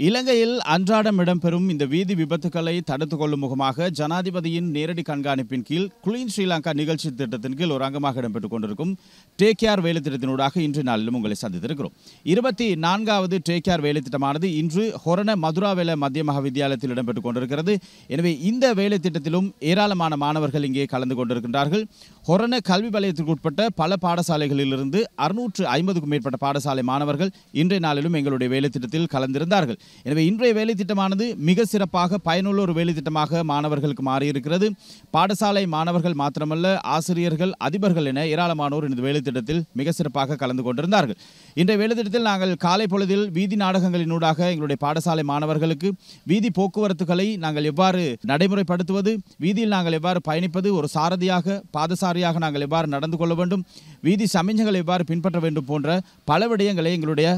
இலங்கையில் அன்றாடம் இடம்பெறும் இந்த வீதி விபத்துக்களை தடுத்துக் கொள்ளும் முகமாக ஜனாதிபதியின் நேரடி கண்காணிப்பின் கீழ் கிளீன் ஸ்ரீலங்கா நிகழ்ச்சி திட்டத்தின் கீழ் ஒரு அங்கமாக இடம்பெற்றுக் கொண்டிருக்கும் டேக் கேர் வேலை திட்டத்தினூடாக இன்று நாளிலும் உங்களை சந்தித்திருக்கிறோம். 24வது டேக் கேர் வேலை திட்டமானது இன்று ஹொரண மதுராவேல மத்திய மகாவித்தியாலயத்தில் இடம்பெற்றுக் கொண்டிருக்கிறது. எனவே இந்த வேலை திட்டத்திலும் ஏராளமான மாணவர்கள் இங்கே கலந்து கொண்டிருக்கின்றார்கள். ஹொரண கல்வி வலயத்திற்கு உட்பட்ட பல பாடசாலைகளிலிருந்து 650க்கும் மேற்பட்ட பாடசாலை மாணவர்கள் இன்றைய நாளிலும் எங்களுடைய வேலை திட்டத்தில் கலந்திருந்தார்கள். எனவே இன்றைய வேலை திட்டமானது மிக சிறப்பாக பயனுள்ள ஒரு வேலை திட்டமாக மாணவர்களுக்கு மாறியிருக்கிறது. பாடசாலை மாணவர்கள் மாத்திரமல்ல, ஆசிரியர்கள், அதிபர்கள் என ஏராளமானோர் இந்த வேலை திட்டத்தில் மிக சிறப்பாக கலந்து கொண்டிருந்தார்கள். இன்றைய வேலை திட்டத்தில் நாங்கள் காலை பொழுதில் வீதி நாடகங்களினூடாக எங்களுடைய பாடசாலை மாணவர்களுக்கு வீதி போக்குவரத்துகளை நாங்கள் எவ்வாறு நடைமுறைப்படுத்துவது, வீதியில் நாங்கள் எவ்வாறு பயணிப்பது, ஒரு சாரதியாக பாதசாரியாக நாங்கள் எவ்வாறு நடந்து கொள்ள வேண்டும், வீதி சமிஞ்சைகளை எவ்வாறு பின்பற்ற வேண்டும் போன்ற பல விடயங்களை எங்களுடைய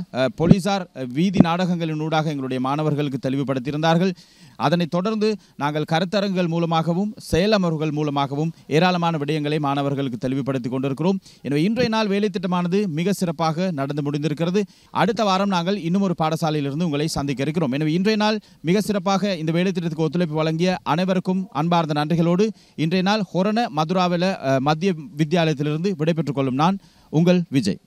போலீசார் வீதி நாடகங்களினூடாக எங்களுடைய மாணவர்களுக்கு தெளிவுபடுத்தியிருந்தார்கள். அதனைத் தொடர்ந்து நாங்கள் கருத்தரங்குகள் மூலமாகவும் செயலமர்வுகள் மூலமாகவும் ஏராளமான விடயங்களை மாணவர்களுக்கு தெளிவுபடுத்திக் கொண்டிருக்கிறோம். எனவே இன்றைய நாள் வேலை திட்டமானது மிக சிறப்பாக நடந்து முடிந்திருக்கிறது. அடுத்த வாரம் நாங்கள் இன்னும் ஒரு பாடசாலையிலிருந்து உங்களை சந்திக்க இருக்கிறோம். எனவே இன்றைய நாள் மிக சிறப்பாக இந்த வேலை திட்டத்துக்கு ஒத்துழைப்பு வழங்கிய அனைவருக்கும் அன்பார்ந்த நன்றிகளோடு இன்றைய நாள் ஹொரண மதுராவேல மத்திய வித்தியாலயத்திலிருந்து விடைபெற்றுக் கொள்ளும் நான் உங்கள் விஜய்.